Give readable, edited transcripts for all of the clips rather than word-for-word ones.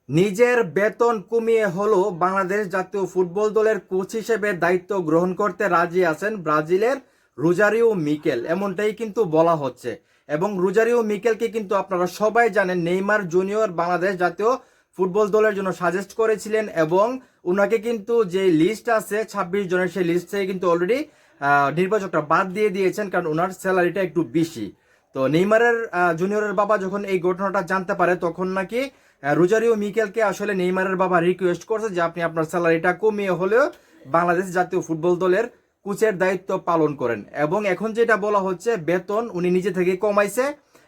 নিজের বেতন কমিয়ে হলেও বাংলাদেশ জাতীয় ফুটবল দলের কোচ হিসেবে দায়িত্ব গ্রহণ করতে রাজি আছেন ব্রাজিলের রোজারিও মিকেল, এমনটাই কিন্তু বলা হচ্ছে। এবং রোজারিও মিকেলকে কিন্তু আপনারা সবাই জানেন, নেইমার জুনিয়র বাংলাদেশ জাতীয় ফুটবল দলের জন্য সাজেস্ট করেছিলেন এবং উনাকে কিন্তু যে লিস্ট আছে 26 জনের, সেই লিস্ট থেকে কিন্তু অলরেডি নির্বাচকটা বাদ দিয়ে দিয়েছেন, কারণ ওনার স্যালারিটা একটু বেশি। তো নেইমারের জুনিয়রের বাবা যখন এই ঘটনাটা জানতে পারে, তখন নাকি রোজারিও মিকেলকে আসলে নেইমারের বাবা রিকোয়েস্ট করছে যে আপনি আপনার স্যালারিটা কমিয়ে হলেও বাংলাদেশ জাতীয় ফুটবল দলের কোচের দায়িত্ব পালন করেন। এবং এখন যেটা বলা হচ্ছে, বেতন উনি নিজে থেকে কমাইছে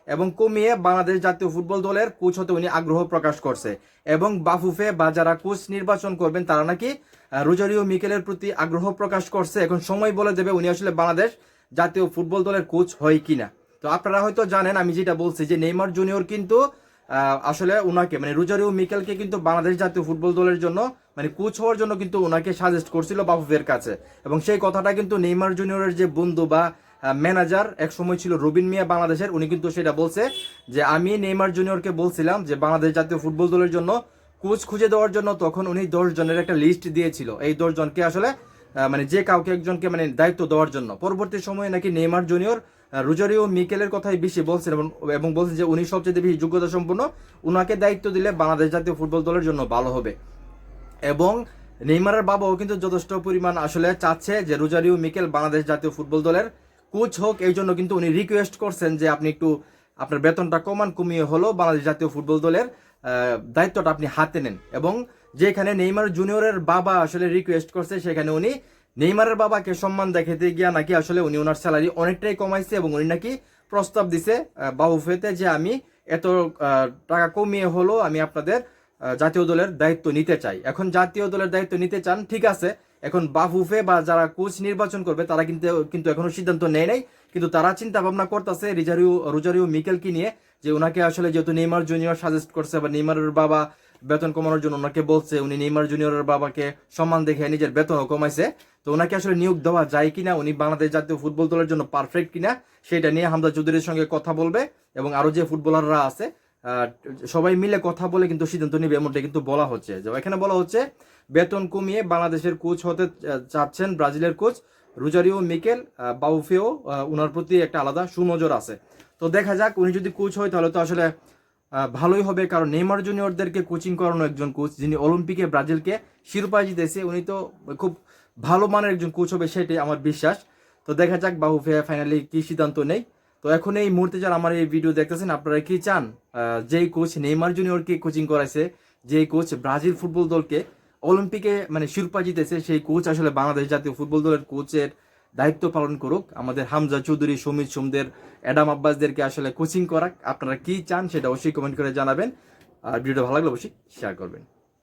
এবং কমিয়ে বাংলাদেশ জাতীয় ফুটবল দলের কোচ হতে উনি আগ্রহ প্রকাশ করছে। এবং বাফুফে বা যারা কোচ নির্বাচন করবেন তারা নাকি রোজারিও মিকেলের প্রতি আগ্রহ প্রকাশ করছে। এখন সময় বলে দেবে উনি আসলে বাংলাদেশ জাতীয় ফুটবল দলের কোচ হয় কিনা। তো আপনারা হয়তো জানেন আমি যেটা বলছি, যে নেইমার জুনিয়র কিন্তু আসলে ওনাকে মানে রোজারিও মিকেলকে কিন্তু বাংলাদেশ জাতীয় ফুটবল দলের জন্য মানে কোচ হওয়ার জন্য কিন্তু ওনাকে সাজেস্ট করছিল বাফুফের কাছে। এবং সেই কথাটা কিন্তু নেইমার জুনিয়রের যে বন্ধু বা ম্যানেজার এক সময় ছিল রবিন মিয়া বাংলাদেশের, উনি কিন্তু সেটা বলছে যে আমি নেইমার জুনিয়রকে বলছিলাম যে বাংলাদেশ জাতীয় ফুটবল দলের জন্য কোচ খুঁজে দেওয়ার জন্য, তখন উনি 10 জনের একটা লিস্ট দিয়েছিল। এই 10 জনকে আসলে মানে যে কাউকে একজনকে মানে দায়িত্ব দেওয়ার জন্য। পরবর্তী সময়ে নাকি নেইমার জুনিয়র রোজারিও মিকেলের কথাই বেশি বলছেন এবং বলছেন যে উনি সবচেয়ে বেশি যোগ্যতা সম্পন্ন, উনাকে দায়িত্ব দিলে বাংলাদেশ জাতীয় ফুটবল দলের জন্য ভালো হবে। এবং নেইমারের বাবাও কিন্তু যথেষ্ট পরিমাণ আসলে চাচ্ছে যে রোজারিও মিকেল বাংলাদেশ জাতীয় ফুটবল দলের কোচ হোক। এই জন্য কিন্তু উনি রিকোয়েস্ট করছেন যে আপনি একটু আপনার বেতনটা কমিয়ে হলেও বাংলাদেশ জাতীয় ফুটবল দলের দায়িত্বটা আপনি হাতে নেন। এবং যেখানে নেইমার জুনিয়রের বাবা আসলে রিকোয়েস্ট করছে, সেখানে উনি নেইমারের বাবাকে সম্মান দেখাতে গিয়া নাকি আসলে উনি ওনার স্যালারি অনেকটাই কমাইছে এবং উনি নাকি প্রস্তাব দিছে বাফুফেতে যে আমি এত টাকা কমিয়ে হলো আমি আপনাদের জাতীয় দলের দায়িত্ব নিতে চাই। এখন জাতীয় দলের দায়িত্ব নিতে চান, ঠিক আছে। এখন বাফুফে বা যারা কোচ নির্বাচন করবে তারা কিন্তু এখনো সিদ্ধান্ত নেয় নাই, কিন্তু তারা চিন্তা ভাবনা করতেছে রোজারিও মিকেলকে নিয়ে, যে ওনাকে আসলে যেহেতু নেইমার জুনিয়র সাজেস্ট করছে বা নেইমারের বাবা বেতন কমানোর জন্য ওনাকে বলছে, উনি নেইমার জুনিয়রের বাবাকে সম্মান দেখে নিজের বেতনও কমাইছে, তো ওনাকে আসলে নিয়োগ দেওয়া যায় কিনা, উনি বাংলাদেশ জাতীয় ফুটবল দলের জন্য পারফেক্ট কিনা, সেটা নিয়ে হামজা চৌধুরীর সঙ্গে কথা বলবে এবং আরো যে ফুটবলাররা আছে সবাই মিলে কথা বলে কিন্তু সিদ্ধান্ত নেবে, এমনটা কিন্তু বলা হচ্ছে। যে এখানে বলা হচ্ছে বেতন কমিয়ে বাংলাদেশের কোচ হতে চাচ্ছেন ব্রাজিলের কোচ রোজারিও মিকেল। বাউফেও ওনার প্রতি একটা আলাদা সুনজর আছে। তো দেখা যাক, উনি যদি কোচ হয় তাহলে তো আসলে ভালোই হবে, কারণ নেইমার জুনিয়রদেরকে কোচিং করানো একজন কোচ যিনি অলিম্পিকে ব্রাজিলকে শিরোপা জিতেছে, উনি তো খুব ভালো মানের একজন কোচ হবে, সেটাই আমার বিশ্বাস। তো দেখা যাক বাহুফে ফাইনালি কি সিদ্ধান্ত নেই। তো এখন এই মুহূর্তে যারা আমার এই ভিডিও দেখতেছেন, আপনারা কি চান যেই কোচ নেইমার জুনিয়রকে কোচিং করাইছে, যে কোচ ব্রাজিল ফুটবল দলকে অলিম্পিকে মানে শিরোপা জিতেছে, সেই কোচ আসলে বাংলাদেশ জাতীয় ফুটবল দলের কোচের দায়িত্ব পালন করুক, আমাদের হামজা চৌধুরী, সমিত সোমদের, অ্যাডাম আব্বাসদেরকে আসলে কোচিং করাক? আপনারা কি চান সেটা অবশ্যই কমেন্ট করে জানাবেন। আর ভিডিও ভালো লাগলে অবশ্যই শেয়ার করবেন।